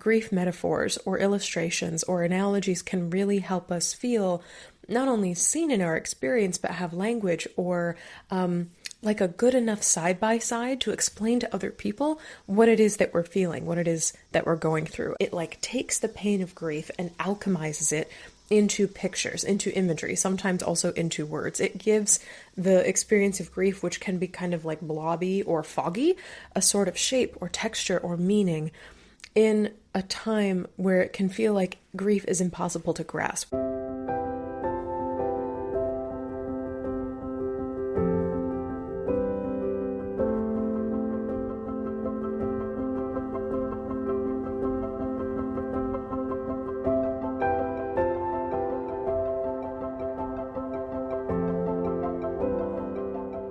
grief metaphors or illustrations or analogies can really help us feel not only seen in our experience, but have language or like a good enough side by side to explain to other people what it is that we're feeling, what it is that we're going through. It like takes the pain of grief and alchemizes it into pictures, into imagery, sometimes also into words. It gives the experience of grief, which can be kind of like blobby or foggy, a sort of shape or texture or meaning in a time where it can feel like grief is impossible to grasp.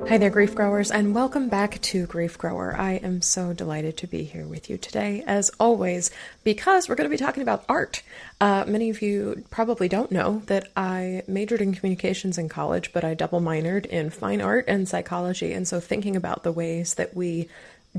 Hi there, Grief Growers, and welcome back to Grief Grower. I am so delighted to be here with you today, as always, because we're going to be talking about art. Many of you probably don't know that I majored in communications in college, but I double minored in fine art and psychology, and so thinking about the ways that we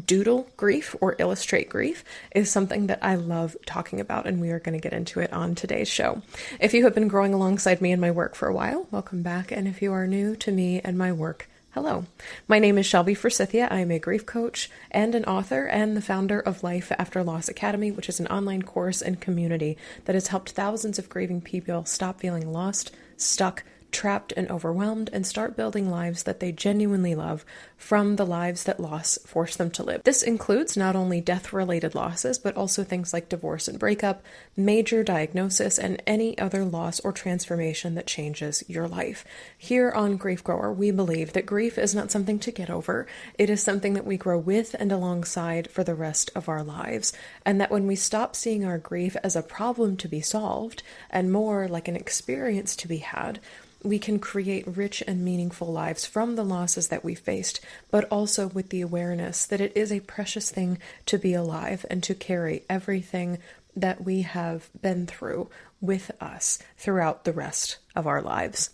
doodle grief or illustrate grief is something that I love talking about, and we are going to get into it on today's show. If you have been growing alongside me in my work for a while, welcome back, and if you are new to me and my work, hello. My name is Shelby Forsythia. I am a grief coach and an author and the founder of Life After Loss Academy, which is an online course and community that has helped thousands of grieving people stop feeling lost, stuck, trapped, and overwhelmed, and start building lives that they genuinely love from the lives that loss forced them to live. This includes not only death-related losses, but also things like divorce and breakup, major diagnosis, and any other loss or transformation that changes your life. Here on Grief Grower, we believe that grief is not something to get over. It is something that we grow with and alongside for the rest of our lives. And that when we stop seeing our grief as a problem to be solved, and more like an experience to be had, we can create rich and meaningful lives from the losses that we faced, but also with the awareness that it is a precious thing to be alive and to carry everything that we have been through with us throughout the rest of our lives.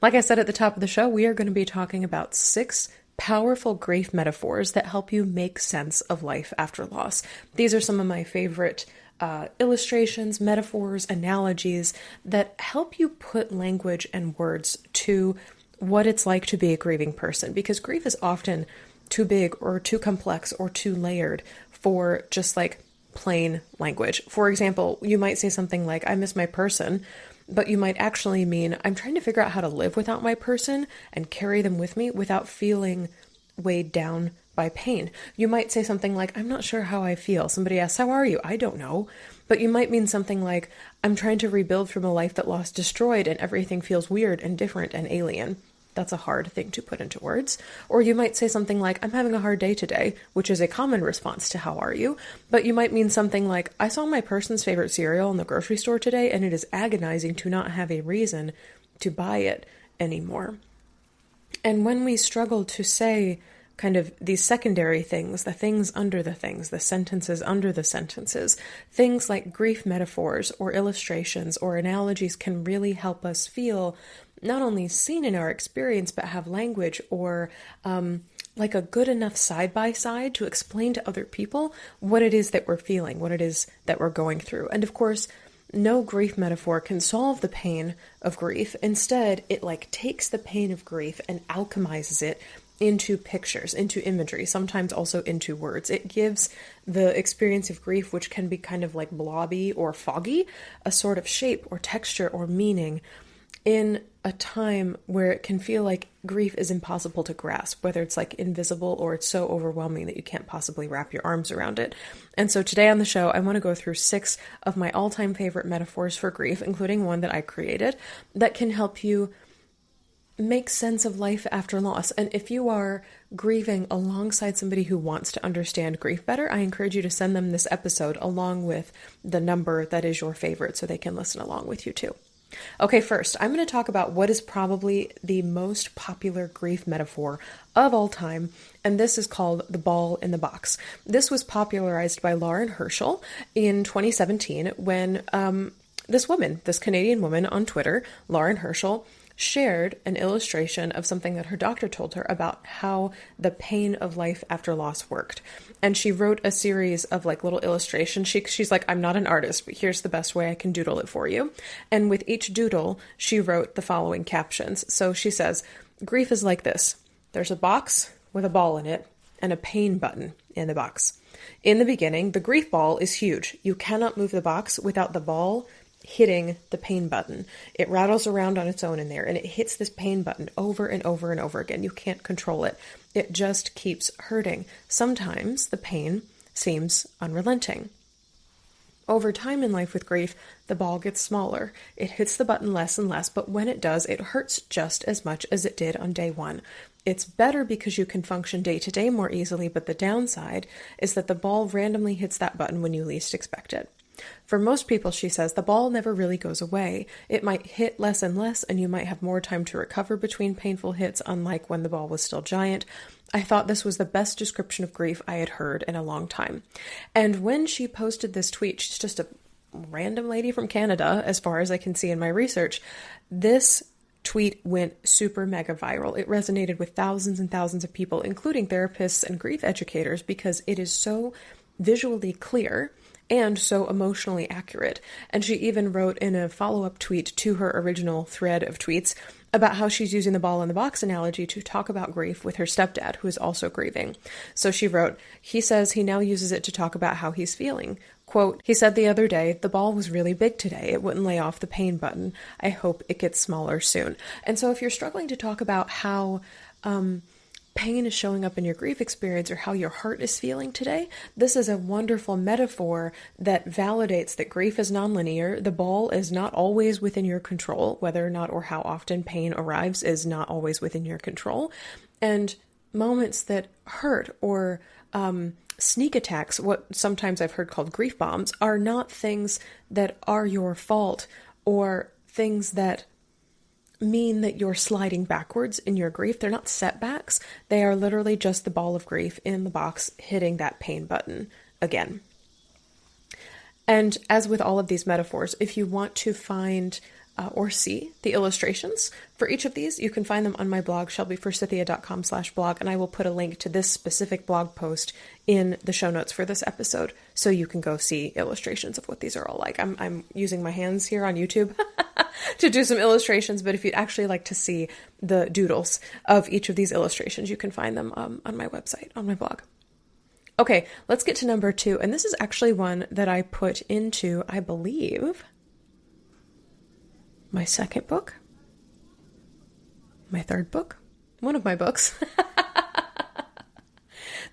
Like I said at the top of the show, we are going to be talking about 6 powerful grief metaphors that help you make sense of life after loss. These are some of my favorite illustrations, metaphors, analogies that help you put language and words to what it's like to be a grieving person, because grief is often too big or too complex or too layered for just like plain language. For example, you might say something like, I miss my person, but you might actually mean, I'm trying to figure out how to live without my person and carry them with me without feeling weighed down by pain. You might say something like, I'm not sure how I feel. Somebody asks, how are you? I don't know. But you might mean something like, I'm trying to rebuild from a life that lost destroyed and everything feels weird and different and alien. That's a hard thing to put into words. Or you might say something like, I'm having a hard day today, which is a common response to how are you? But you might mean something like, I saw my person's favorite cereal in the grocery store today and it is agonizing to not have a reason to buy it anymore. And when we struggle to say kind of these secondary things, the things under the things, the sentences under the sentences, things like grief metaphors or illustrations or analogies can really help us feel not only seen in our experience, but have language or like a good enough side by side to explain to other people what it is that we're feeling, what it is that we're going through. And of course, no grief metaphor can solve the pain of grief. Instead, it like takes the pain of grief and alchemizes it into pictures, into imagery, sometimes also into words. It gives the experience of grief, which can be kind of like blobby or foggy, a sort of shape or texture or meaning in a time where it can feel like grief is impossible to grasp, whether it's like invisible or it's so overwhelming that you can't possibly wrap your arms around it. And so today on the show, I want to go through 6 of my all-time favorite metaphors for grief, including one that I created, that can help you make sense of life after loss. And if you are grieving alongside somebody who wants to understand grief better, I encourage you to send them this episode along with the number that is your favorite so they can listen along with you too. Okay, first, I'm going to talk about what is probably the most popular grief metaphor of all time, and this is called the ball in the box. This was popularized by Lauren Herschel in 2017 when this Canadian woman on Twitter, Lauren Herschel, shared an illustration of something that her doctor told her about how the pain of life after loss worked. And she wrote a series of like little illustrations. She's like, I'm not an artist, but here's the best way I can doodle it for you. And with each doodle, she wrote the following captions. So she says, grief is like this. There's a box with a ball in it and a pain button in the box. In the beginning, the grief ball is huge. You cannot move the box without the ball hitting the pain button. It rattles around on its own in there, and it hits this pain button over and over and over again. You can't control it. It just keeps hurting. Sometimes the pain seems unrelenting. Over time in life with grief, the ball gets smaller. It hits the button less and less, but when it does, it hurts just as much as it did on day one. It's better because you can function day to day more easily, but the downside is that the ball randomly hits that button when you least expect it. For most people, she says, the ball never really goes away. It might hit less and less, and you might have more time to recover between painful hits, unlike when the ball was still giant. I thought this was the best description of grief I had heard in a long time. And when she posted this tweet, she's just a random lady from Canada, as far as I can see in my research, this tweet went super mega viral. It resonated with thousands and thousands of people, including therapists and grief educators, because it is so visually clear and so emotionally accurate. And she even wrote in a follow-up tweet to her original thread of tweets about how she's using the ball in the box analogy to talk about grief with her stepdad, who is also grieving. So she wrote, he says he now uses it to talk about how he's feeling. Quote, he said the other day, the ball was really big today. It wouldn't lay off the pain button. I hope it gets smaller soon. And so if you're struggling to talk about how pain is showing up in your grief experience or how your heart is feeling today, this is a wonderful metaphor that validates that grief is nonlinear. The ball is not always within your control. Whether or not or how often pain arrives is not always within your control. And moments that hurt or sneak attacks, what sometimes I've heard called grief bombs, are not things that are your fault or things that mean that you're sliding backwards in your grief. They're not setbacks. They are literally just the ball of grief in the box hitting that pain button again. And as with all of these metaphors, if you want to find or see the illustrations for each of these, you can find them on my blog, shelbyforsythia.com/blog, and I will put a link to this specific blog post in the show notes for this episode, so you can go see illustrations of what these are all like. I'm using my hands here on YouTube to do some illustrations, but if you'd actually like to see the doodles of each of these illustrations, you can find them on my website, on my blog. Okay, let's get to number 2, and this is actually one that I put into, I believe, my second book, my third book, one of my books.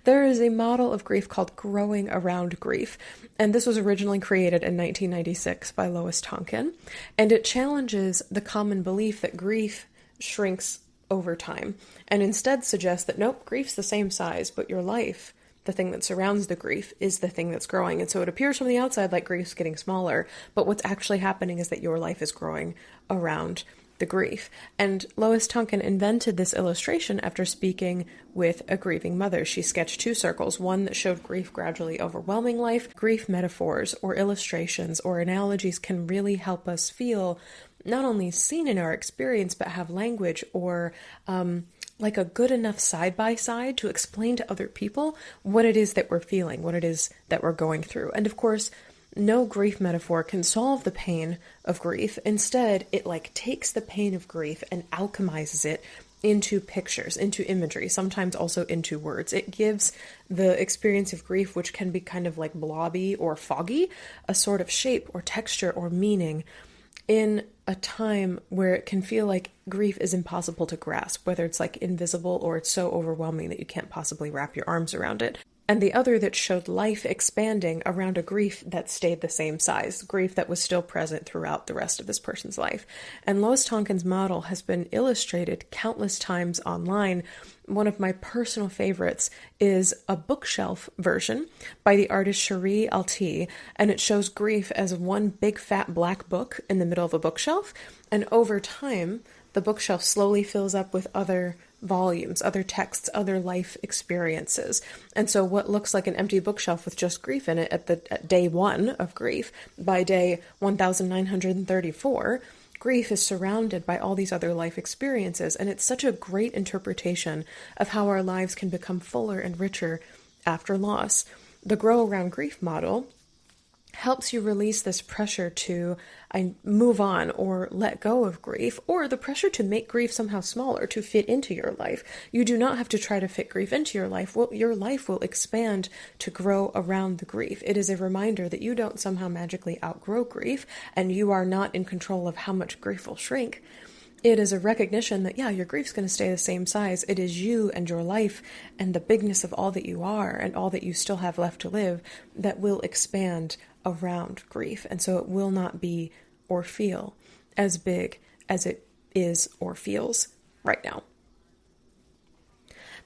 There is a model of grief called Growing Around Grief, and this was originally created in 1996 by Lois Tonkin, and it challenges the common belief that grief shrinks over time, and instead suggests that nope, grief's the same size, but your life, the thing that surrounds the grief, is the thing that's growing. And so it appears from the outside like grief's getting smaller, but what's actually happening is that your life is growing around the grief. And Lois Tonkin invented this illustration after speaking with a grieving mother. She sketched 2 circles, one that showed grief gradually overwhelming life. Grief metaphors or illustrations or analogies can really help us feel not only seen in our experience, but have language or like a good enough side-by-side to explain to other people what it is that we're feeling, what it is that we're going through. And of course, no grief metaphor can solve the pain of grief. Instead, it takes the pain of grief and alchemizes it into pictures, into imagery, sometimes also into words. It gives the experience of grief, which can be kind of like blobby or foggy, a sort of shape or texture or meaning in a time where it can feel like grief is impossible to grasp, whether it's like invisible or it's so overwhelming that you can't possibly wrap your arms around it. And the other that showed life expanding around a grief that stayed the same size, grief that was still present throughout the rest of this person's life. And Lois Tonkin's model has been illustrated countless times online. One of my personal favorites is a bookshelf version by the artist Cherie Alti, and it shows grief as one big fat black book in the middle of a bookshelf. And over time, the bookshelf slowly fills up with other volumes, other texts, other life experiences. And so what looks like an empty bookshelf with just grief in it at day 1 of grief, by day 1934, grief is surrounded by all these other life experiences, and it's such a great interpretation of how our lives can become fuller and richer after loss. The Grow Around Grief model helps you release this pressure to move on or let go of grief, or the pressure to make grief somehow smaller to fit into your life. You do not have to try to fit grief into your life. Well, your life will expand to grow around the grief. It is a reminder that you don't somehow magically outgrow grief, and you are not in control of how much grief will shrink. It is a recognition that, yeah, your grief's going to stay the same size. It is you and your life and the bigness of all that you are and all that you still have left to live that will expand around grief. And so it will not be or feel as big as it is or feels right now.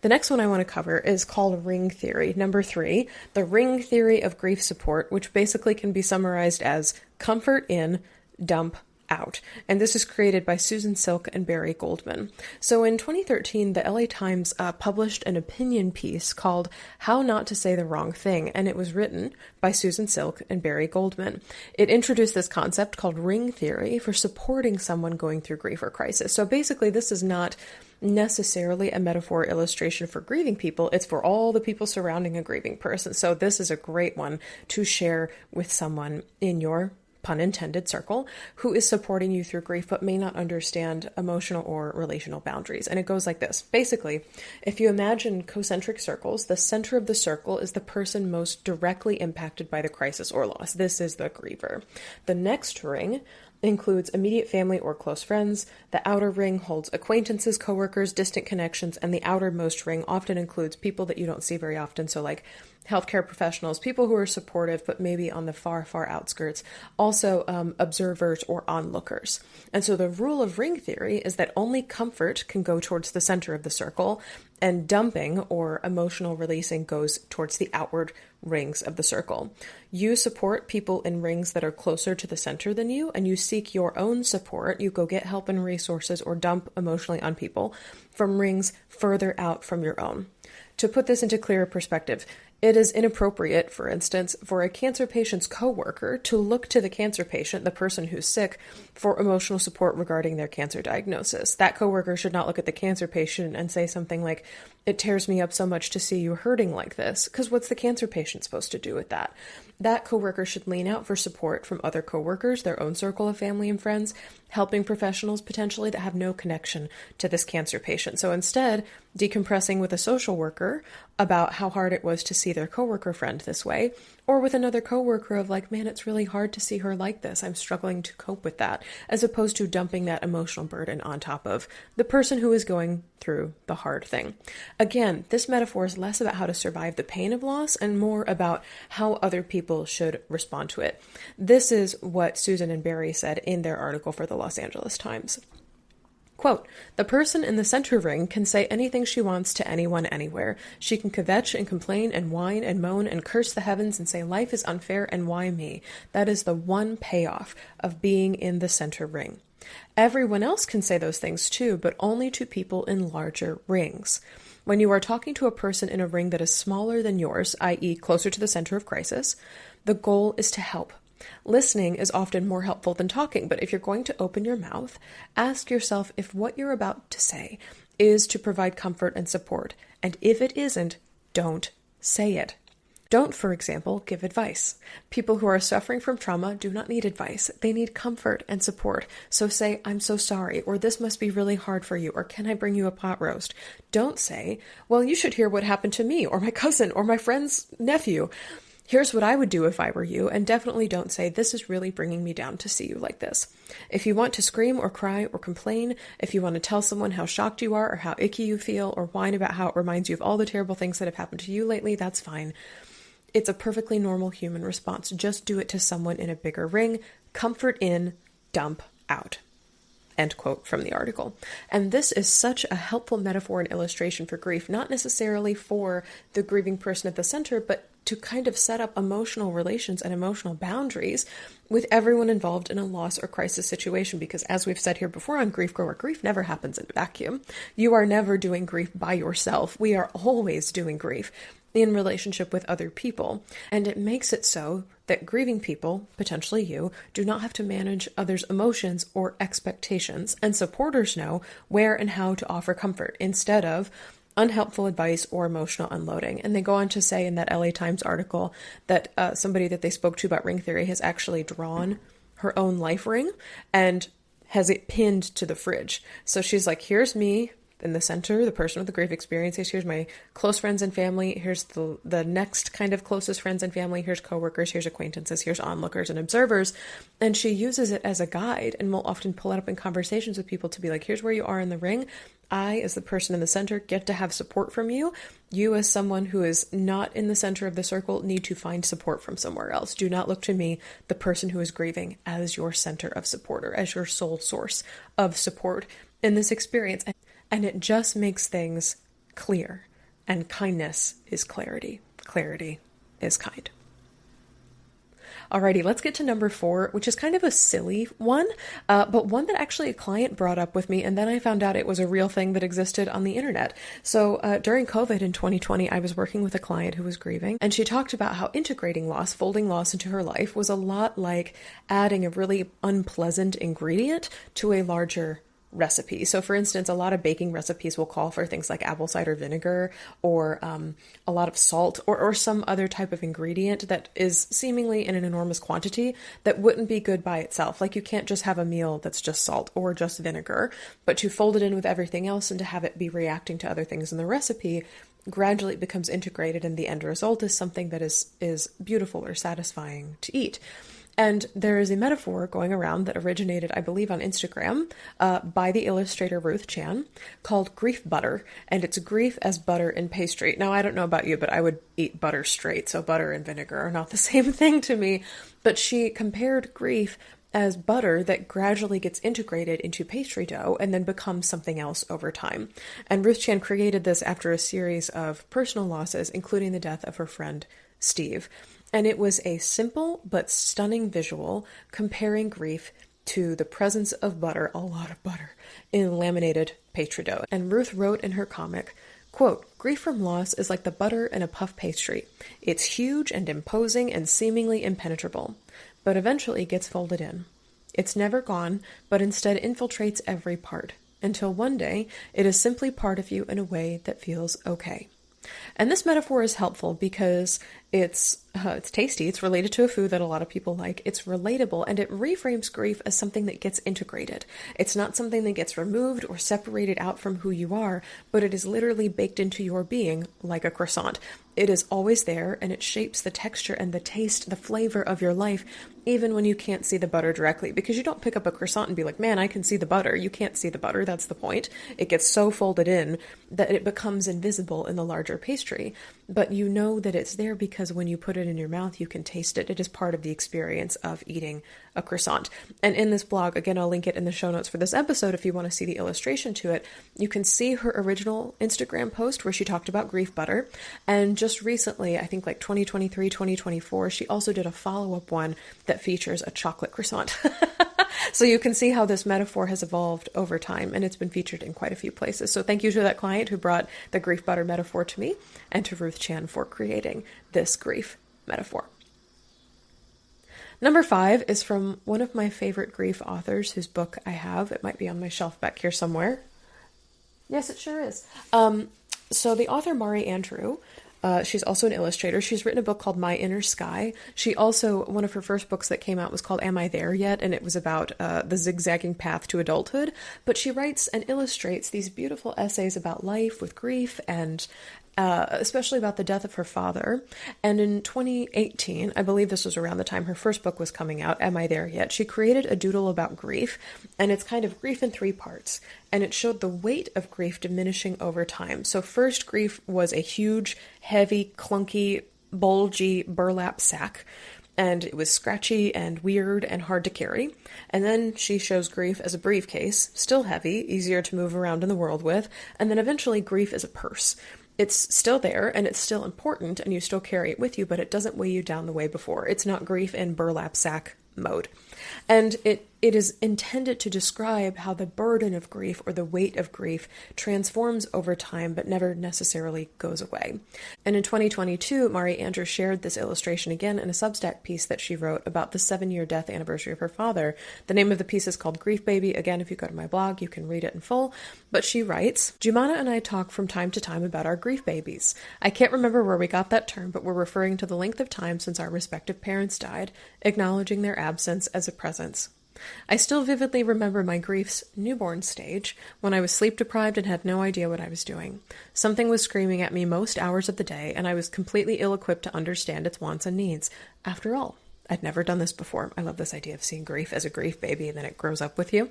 The next one I want to cover is called ring theory. Number 3, the ring theory of grief support, which basically can be summarized as comfort in, dump out. And this is created by Susan Silk and Barry Goldman. So in 2013, the LA Times published an opinion piece called How Not to Say the Wrong Thing, and it was written by Susan Silk and Barry Goldman. It introduced this concept called ring theory for supporting someone going through grief or crisis. So basically, this is not necessarily a metaphor illustration for grieving people. It's for all the people surrounding a grieving person. So this is a great one to share with someone in your pun intended circle who is supporting you through grief but may not understand emotional or relational boundaries. And it goes like this. Basically, if you imagine concentric circles, the center of the circle is the person most directly impacted by the crisis or loss. This is the griever. The next ring includes immediate family or close friends. The outer ring holds acquaintances, coworkers, distant connections, and the outermost ring often includes people that you don't see very often. So like healthcare professionals, people who are supportive, but maybe on the far, far outskirts, also observers or onlookers. And so the rule of ring theory is that only comfort can go towards the center of the circle, and dumping or emotional releasing goes towards the outward rings of the circle. You support people in rings that are closer to the center than you, and you seek your own support. You go get help and resources or dump emotionally on people from rings further out from your own. To put this into clearer perspective, it is inappropriate, for instance, for a cancer patient's coworker to look to the cancer patient, the person who's sick, for emotional support regarding their cancer diagnosis. That coworker should not look at the cancer patient and say something like, "It tears me up so much to see you hurting like this," because what's the cancer patient supposed to do with that? That coworker should lean out for support from other coworkers, their own circle of family and friends, helping professionals potentially that have no connection to this cancer patient. So instead, decompressing with a social worker about how hard it was to see their coworker friend this way, or with another coworker of like, "Man, it's really hard to see her like this. I'm struggling to cope with that," as opposed to dumping that emotional burden on top of the person who is going through the hard thing. Again, this metaphor is less about how to survive the pain of loss and more about how other people should respond to it. This is what Susan and Barry said in their article for the Los Angeles Times. Quote, "The person in the center ring can say anything she wants to anyone anywhere. She can kvetch and complain and whine and moan and curse the heavens and say life is unfair and why me. That is the one payoff of being in the center ring. Everyone else can say those things too, but only to people in larger rings. When you are talking to a person in a ring that is smaller than yours, i.e. closer to the center of crisis, the goal is to help. Listening is often more helpful than talking, but if you're going to open your mouth, ask yourself if what you're about to say is to provide comfort and support, and if it isn't, don't say it. Don't, for example, give advice. People who are suffering from trauma do not need advice. They need comfort and support. So say, 'I'm so sorry,' or 'this must be really hard for you,' or 'can I bring you a pot roast?' Don't say, 'Well, you should hear what happened to me, or my cousin, or my friend's nephew. Here's what I would do if I were you,' and definitely don't say, 'This is really bringing me down to see you like this.' If you want to scream or cry or complain, if you want to tell someone how shocked you are or how icky you feel or whine about how it reminds you of all the terrible things that have happened to you lately, that's fine. It's a perfectly normal human response. Just do it to someone in a bigger ring. Comfort in, dump out." End quote from the article. And this is such a helpful metaphor and illustration for grief, not necessarily for the grieving person at the center, but to kind of set up emotional relations and emotional boundaries with everyone involved in a loss or crisis situation. Because as we've said here before on Grief Grower, grief never happens in a vacuum. You are never doing grief by yourself. We are always doing grief in relationship with other people. And it makes it so that grieving people, potentially you, do not have to manage others' emotions or expectations, and supporters know where and how to offer comfort instead of unhelpful advice or emotional unloading. And they go on to say in that LA Times article that somebody that they spoke to about ring theory has actually drawn her own life ring and has it pinned to the fridge. So she's like, here's me in the center, the person with the grief experiences. Here's my close friends and family. Here's the next kind of closest friends and family. Here's coworkers. Here's acquaintances. Here's onlookers and observers. And she uses it as a guide and will often pull it up in conversations with people to be like, here's where you are in the ring. I, as the person in the center, get to have support from you. You, as someone who is not in the center of the circle, need to find support from somewhere else. Do not look to me, the person who is grieving, as your center of support or as your sole source of support in this experience. And it just makes things clear. And kindness is clarity. Clarity is kind. Alrighty, let's get to number 4, which is kind of a silly one, but one that actually a client brought up with me, and then I found out it was a real thing that existed on the internet. So during COVID in 2020, I was working with a client who was grieving, and she talked about how integrating loss, folding loss into her life, was a lot like adding a really unpleasant ingredient to a larger recipe. So for instance, a lot of baking recipes will call for things like apple cider vinegar or a lot of salt or some other type of ingredient that is seemingly in an enormous quantity that wouldn't be good by itself. Like you can't just have a meal that's just salt or just vinegar, but to fold it in with everything else and to have it be reacting to other things in the recipe, gradually it becomes integrated and the end result is something that is beautiful or satisfying to eat. And there is a metaphor going around that originated, I believe, on Instagram by the illustrator Ruth Chan called grief butter. And it's grief as butter in pastry. Now, I don't know about you, but I would eat butter straight. So butter and vinegar are not the same thing to me. But she compared grief as butter that gradually gets integrated into pastry dough and then becomes something else over time. And Ruth Chan created this after a series of personal losses, including the death of her friend Steve. And it was a simple but stunning visual comparing grief to the presence of butter, a lot of butter, in laminated pastry dough. And Ruth wrote in her comic, quote, "Grief from loss is like the butter in a puff pastry. It's huge and imposing and seemingly impenetrable, but eventually gets folded in. It's never gone, but instead infiltrates every part, until one day it is simply part of you in a way that feels okay." And this metaphor is helpful because it's tasty, it's related to a food that a lot of people like, it's relatable, and it reframes grief as something that gets integrated. It's not something that gets removed or separated out from who you are, but it is literally baked into your being like a croissant. It is always there, and it shapes the texture and the taste, the flavor of your life, even when you can't see the butter directly, because you don't pick up a croissant and be like, man, I can see the butter. You can't see the butter, that's the point. It gets so folded in that it becomes invisible in the larger pastry, but you know that it's there because when you put it in your mouth, you can taste it. It is part of the experience of eating a croissant. And in this blog, again, I'll link it in the show notes for this episode if you want to see the illustration to it, you can see her original Instagram post where she talked about grief butter. And just recently, I think like 2023, 2024, she also did a follow-up one that features a chocolate croissant. So you can see how this metaphor has evolved over time, and it's been featured in quite a few places. So thank you to that client who brought the grief butter metaphor to me, and to Ruth Chan for creating this grief metaphor. Number 5 is from one of my favorite grief authors whose book I have. It might be on my shelf back here somewhere. Yes, it sure is. So the author Mari Andrew, she's also an illustrator. She's written a book called My Inner Sky. She also, one of her first books that came out was called Am I There Yet? And it was about the zigzagging path to adulthood. But she writes and illustrates these beautiful essays about life with grief and especially about the death of her father. And in 2018, I believe this was around the time her first book was coming out, Am I There Yet? She created a doodle about grief, and it's kind of grief in 3 parts. And it showed the weight of grief diminishing over time. So first, grief was a huge, heavy, clunky, bulgy burlap sack. And it was scratchy and weird and hard to carry. And then she shows grief as a briefcase, still heavy, easier to move around in the world with. And then eventually grief as a purse. It's still there and it's still important and you still carry it with you, but it doesn't weigh you down the way before. It's not grief in burlap sack mode. And it is intended to describe how the burden of grief or the weight of grief transforms over time but never necessarily goes away. And in 2022, Mari Andrews shared this illustration again in a Substack piece that she wrote about the 7-year death anniversary of her father. The name of the piece is called Grief Baby. Again, if you go to my blog, you can read it in full. But she writes, Jumana and I talk from time to time about our grief babies. I can't remember where we got that term, but we're referring to the length of time since our respective parents died, acknowledging their absence as a presence. I still vividly remember my grief's newborn stage, when I was sleep-deprived and had no idea what I was doing. Something was screaming at me most hours of the day, and I was completely ill-equipped to understand its wants and needs. After all, I'd never done this before. I love this idea of seeing grief as a grief baby, and then it grows up with you.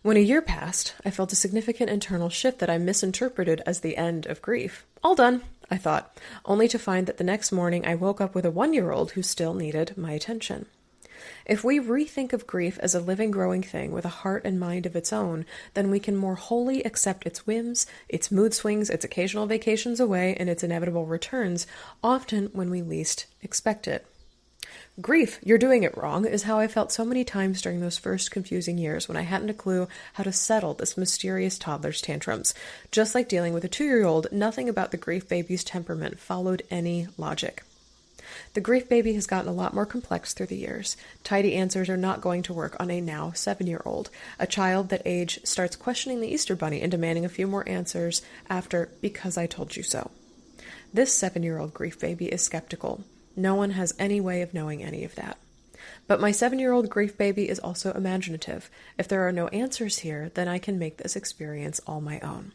When a year passed, I felt a significant internal shift that I misinterpreted as the end of grief. All done, I thought, only to find that the next morning I woke up with a 1-year-old who still needed my attention. If we rethink of grief as a living, growing thing with a heart and mind of its own, then we can more wholly accept its whims, its mood swings, its occasional vacations away, and its inevitable returns, often when we least expect it. Grief, you're doing it wrong, is how I felt so many times during those first confusing years when I hadn't a clue how to settle this mysterious toddler's tantrums. Just like dealing with a 2-year-old, nothing about the grief baby's temperament followed any logic. The grief baby has gotten a lot more complex through the years. Tidy answers are not going to work on a now 7-year-old. A child that age starts questioning the Easter Bunny and demanding a few more answers after, because I told you so. This 7-year-old grief baby is skeptical. No one has any way of knowing any of that. But my 7-year-old grief baby is also imaginative. If there are no answers here, then I can make this experience all my own.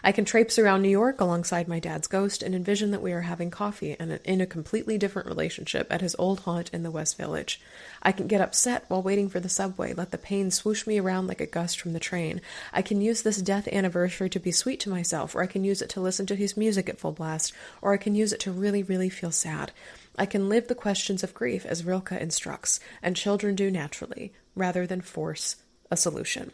I can traipse around New York alongside my dad's ghost and envision that we are having coffee and in a completely different relationship at his old haunt in the West Village. I can get upset while waiting for the subway, let the pain swoosh me around like a gust from the train. I can use this death anniversary to be sweet to myself, or I can use it to listen to his music at full blast, or I can use it to really, really feel sad. I can live the questions of grief as Rilke instructs, and children do naturally, rather than force a solution.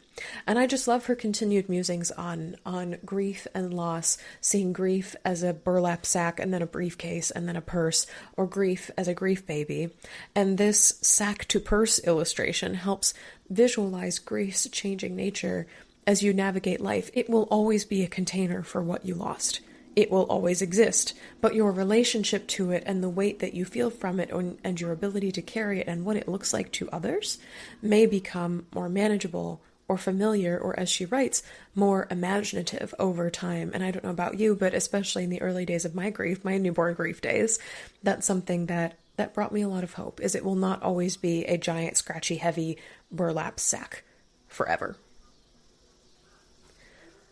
And I just love her continued musings on grief and loss, seeing grief as a burlap sack and then a briefcase and then a purse, or grief as a grief baby. And this sack to purse illustration helps visualize grief's changing nature as you navigate life. It will always be a container for what you lost. It will always exist, but your relationship to it and the weight that you feel from it and your ability to carry it and what it looks like to others may become more manageable or familiar, or as she writes, more imaginative over time. And I don't know about you, but especially in the early days of my grief, my newborn grief days, that's something that brought me a lot of hope, is it will not always be a giant, scratchy, heavy burlap sack forever.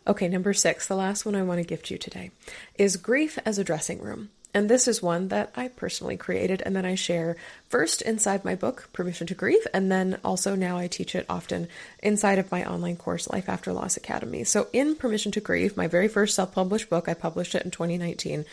Okay, number 6, the last one I want to gift you today, is grief as a dressing room. And this is one that I personally created and then I share first inside my book, Permission to Grieve, and then also now I teach it often inside of my online course, Life After Loss Academy. So in Permission to Grieve, my very first self-published book, I published it in 2019,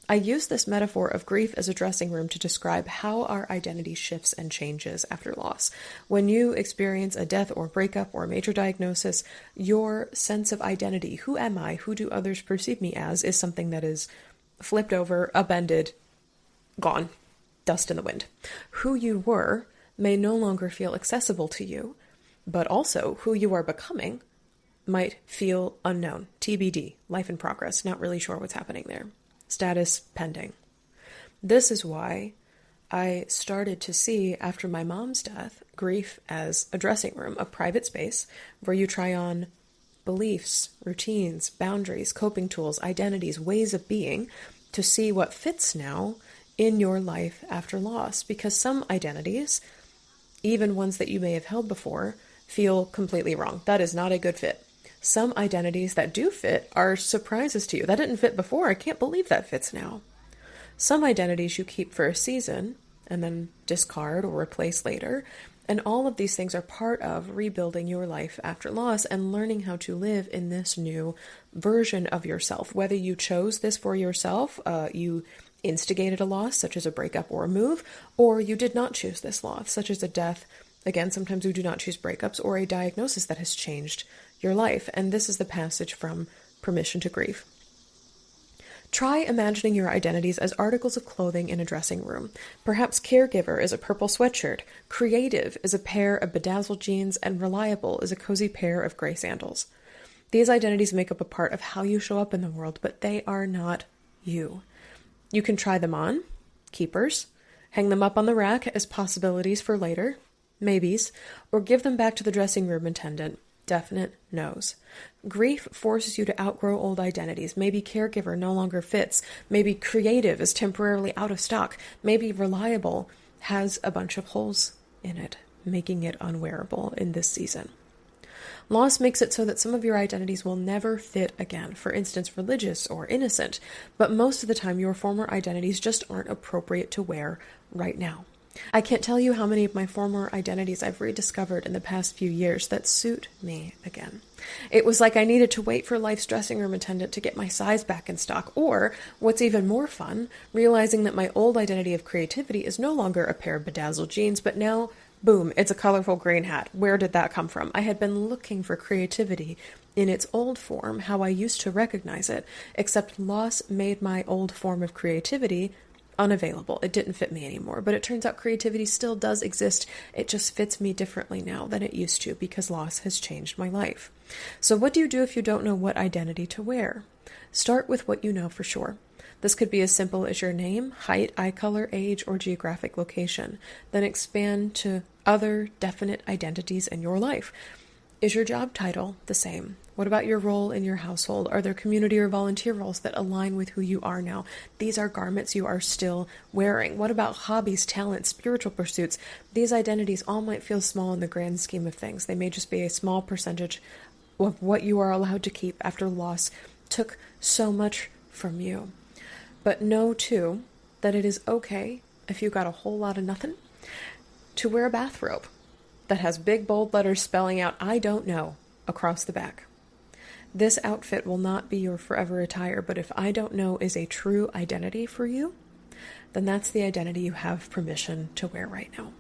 I use this metaphor of grief as a dressing room to describe how our identity shifts and changes after loss. When you experience a death or breakup or a major diagnosis, your sense of identity, who am I, who do others perceive me as, is something that is flipped over, upended, gone, dust in the wind. Who you were may no longer feel accessible to you, but also who you are becoming might feel unknown, TBD, life in progress, not really sure what's happening there. Status pending. This is why I started to see, after my mom's death, grief as a dressing room, a private space where you try on beliefs, routines, boundaries, coping tools, identities, ways of being to see what fits now in your life after loss. Because some identities, even ones that you may have held before, feel completely wrong. That is not a good fit. Some identities that do fit are surprises to you. That didn't fit before. I can't believe that fits now. Some identities you keep for a season and then discard or replace later. And all of these things are part of rebuilding your life after loss and learning how to live in this new version of yourself. Whether you chose this for yourself, you instigated a loss, such as a breakup or a move, or you did not choose this loss, such as a death. Again, sometimes we do not choose breakups, or a diagnosis that has changed your life. And this is the passage from Permission to Grieve. Try imagining your identities as articles of clothing in a dressing room. Perhaps caregiver is a purple sweatshirt, creative is a pair of bedazzled jeans, and reliable is a cozy pair of gray sandals. These identities make up a part of how you show up in the world, but they are not you. You can try them on, keepers, hang them up on the rack as possibilities for later, maybes, or give them back to the dressing room attendant, definite no's. Grief forces you to outgrow old identities. Maybe caregiver no longer fits. Maybe creative is temporarily out of stock. Maybe reliable has a bunch of holes in it, making it unwearable in this season. Loss makes it so that some of your identities will never fit again, for instance, religious or innocent, but most of the time your former identities just aren't appropriate to wear right now. I can't tell you how many of my former identities I've rediscovered in the past few years that suit me again. It was like I needed to wait for life's dressing room attendant to get my size back in stock, or, what's even more fun, realizing that my old identity of creativity is no longer a pair of bedazzled jeans, but now, boom, it's a colorful green hat. Where did that come from? I had been looking for creativity in its old form, how I used to recognize it, except loss made my old form of creativity unavailable. It didn't fit me anymore, but it turns out creativity still does exist. It just fits me differently now than it used to because loss has changed my life. So what do you do if you don't know what identity to wear? Start with what you know for sure. This could be as simple as your name, height, eye color, age, or geographic location. Then expand to other definite identities in your life. Is your job title the same? What about your role in your household? Are there community or volunteer roles that align with who you are now? These are garments you are still wearing. What about hobbies, talents, spiritual pursuits? These identities all might feel small in the grand scheme of things. They may just be a small percentage of what you are allowed to keep after loss took so much from you. But know, too, that it is okay, if you got a whole lot of nothing, to wear a bathrobe that has big bold letters spelling out "I don't know" across the back. This outfit will not be your forever attire, but if "I don't know" is a true identity for you, then that's the identity you have permission to wear right now.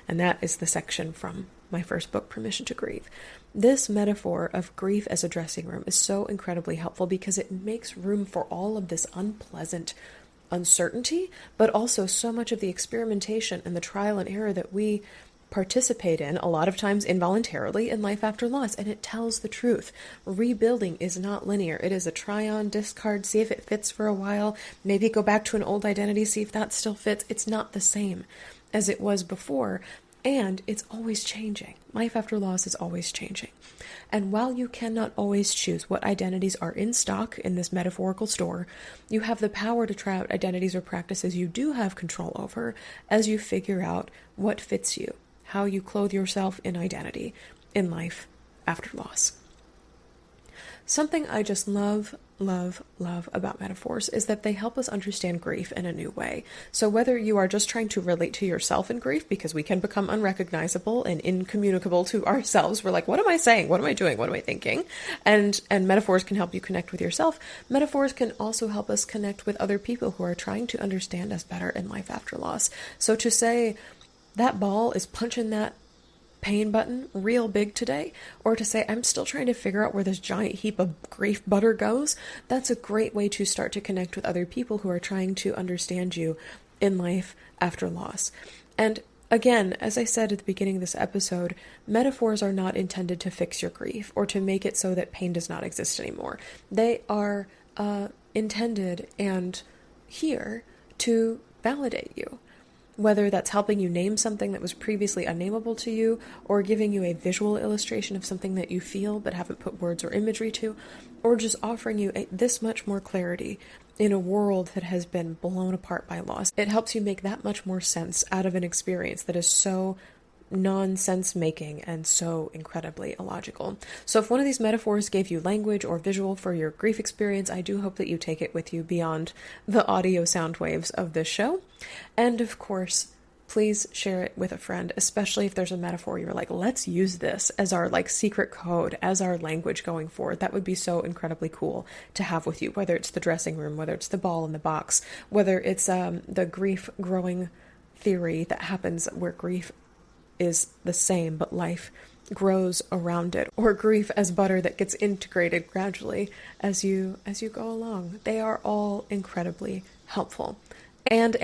And that is the section from my first book, Permission to Grieve. This metaphor of grief as a dressing room is so incredibly helpful because it makes room for all of this unpleasant uncertainty, but also so much of the experimentation and the trial and error that we participate in, a lot of times involuntarily, in life after loss. And it tells the truth. Rebuilding is not linear. It is a try on, discard, see if it fits for a while, maybe go back to an old identity, see if that still fits. It's not the same as it was before. And it's always changing. Life after loss is always changing. And while you cannot always choose what identities are in stock in this metaphorical store, you have the power to try out identities or practices you do have control over as you figure out what fits you, how you clothe yourself in identity in life after loss. Something I just love about metaphors is that they help us understand grief in a new way. So whether you are just trying to relate to yourself in grief, because we can become unrecognizable and incommunicable to ourselves, we're like, what am I saying? What am I doing? What am I thinking? And metaphors can help you connect with yourself. Metaphors can also help us connect with other people who are trying to understand us better in life after loss. So to say, that ball is punching that pain button real big today, or to say, I'm still trying to figure out where this giant heap of grief butter goes, that's a great way to start to connect with other people who are trying to understand you in life after loss. And again, as I said at the beginning of this episode, metaphors are not intended to fix your grief or to make it so that pain does not exist anymore. They are intended and here to validate you. Whether that's helping you name something that was previously unnameable to you, or giving you a visual illustration of something that you feel but haven't put words or imagery to, or just offering you this much more clarity in a world that has been blown apart by loss. It helps you make that much more sense out of an experience that is so nonsense making and so incredibly illogical. So if one of these metaphors gave you language or visual for your grief experience, I do hope that you take it with you beyond the audio sound waves of this show. And of course, please share it with a friend, especially if there's a metaphor you're like, let's use this as our secret code, as our language going forward. That would be so incredibly cool to have with you, whether it's the dressing room, whether it's the ball in the box, whether it's the grief growing theory that happens where grief is the same, but life grows around it, or grief as butter that gets integrated gradually as you go along. They are all incredibly helpful. And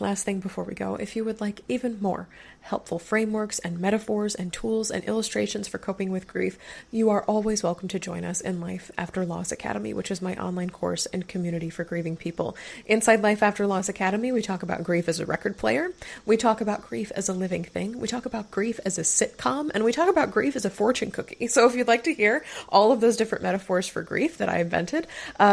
last thing before we go, if you would like even more helpful frameworks and metaphors and tools and illustrations for coping with grief, you are always welcome to join us in Life After Loss Academy, which is my online course and community for grieving people. Inside Life After Loss Academy, we talk about grief as a record player, we talk about grief as a living thing, we talk about grief as a sitcom, and we talk about grief as a fortune cookie. So if you'd like to hear all of those different metaphors for grief that I invented,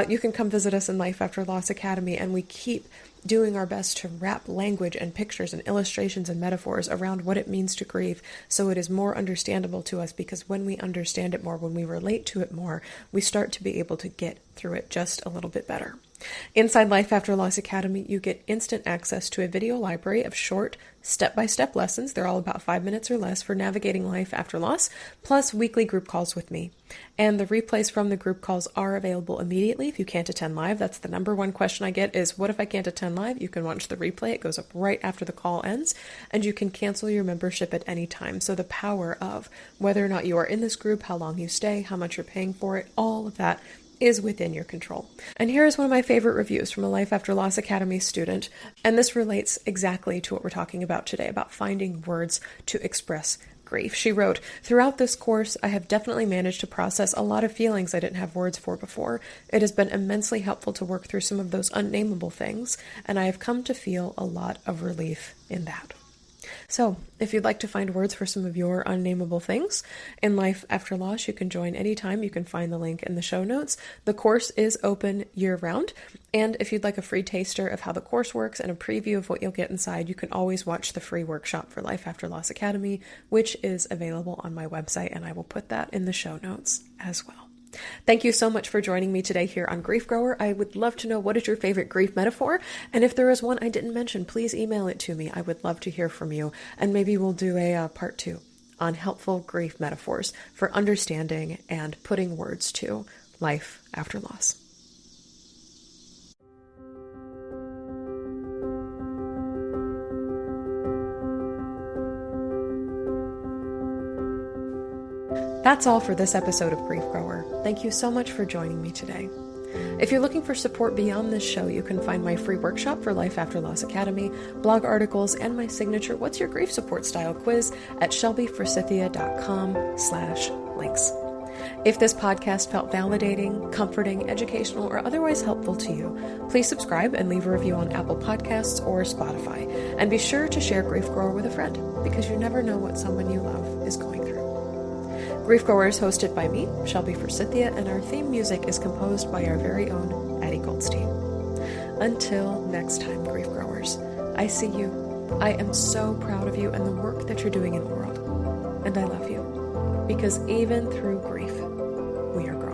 you can come visit us in Life After Loss Academy, and we keep doing our best to wrap language and pictures and illustrations and metaphors around what it means to grieve so it is more understandable to us, because when we understand it more, when we relate to it more, we start to be able to get through it just a little bit better. Inside Life After Loss Academy, you get instant access to a video library of short, step-by-step lessons. They're all about 5 minutes or less for navigating life after loss, plus weekly group calls with me. And the replays from the group calls are available immediately if you can't attend live. That's the number one question I get is, what if I can't attend live? You can watch the replay. It goes up right after the call ends, and you can cancel your membership at any time. So the power of whether or not you are in this group, how long you stay, how much you're paying for it, all of that is within your control. And here is one of my favorite reviews from a Life After Loss Academy student, and this relates exactly to what we're talking about today, about finding words to express grief. She wrote, "Throughout this course, I have definitely managed to process a lot of feelings I didn't have words for before. It has been immensely helpful to work through some of those unnameable things, and I have come to feel a lot of relief in that." So, if you'd like to find words for some of your unnameable things in Life After Loss, you can join anytime. You can find the link in the show notes. The course is open year-round, and if you'd like a free taster of how the course works and a preview of what you'll get inside, you can always watch the free workshop for Life After Loss Academy, which is available on my website, and I will put that in the show notes as well. Thank you so much for joining me today here on Grief Grower. I would love to know, what is your favorite grief metaphor? And if there is one I didn't mention, please email it to me. I would love to hear from you. And maybe we'll do a part 2 on helpful grief metaphors for understanding and putting words to life after loss. That's all for this episode of Grief Grower. Thank you so much for joining me today. If you're looking for support beyond this show, you can find my free workshop for Life After Loss Academy, blog articles, and my signature What's Your Grief Support Style quiz at shelbyforsythia.com/links. If this podcast felt validating, comforting, educational, or otherwise helpful to you, please subscribe and leave a review on Apple Podcasts or Spotify. And be sure to share Grief Grower with a friend, because you never know what someone you love is going through. Grief Grower is hosted by me, Shelby Forsythia, and our theme music is composed by our very own Addie Goldstein. Until next time, Grief Growers, I see you. I am so proud of you and the work that you're doing in the world. And I love you, because even through grief, we are growing.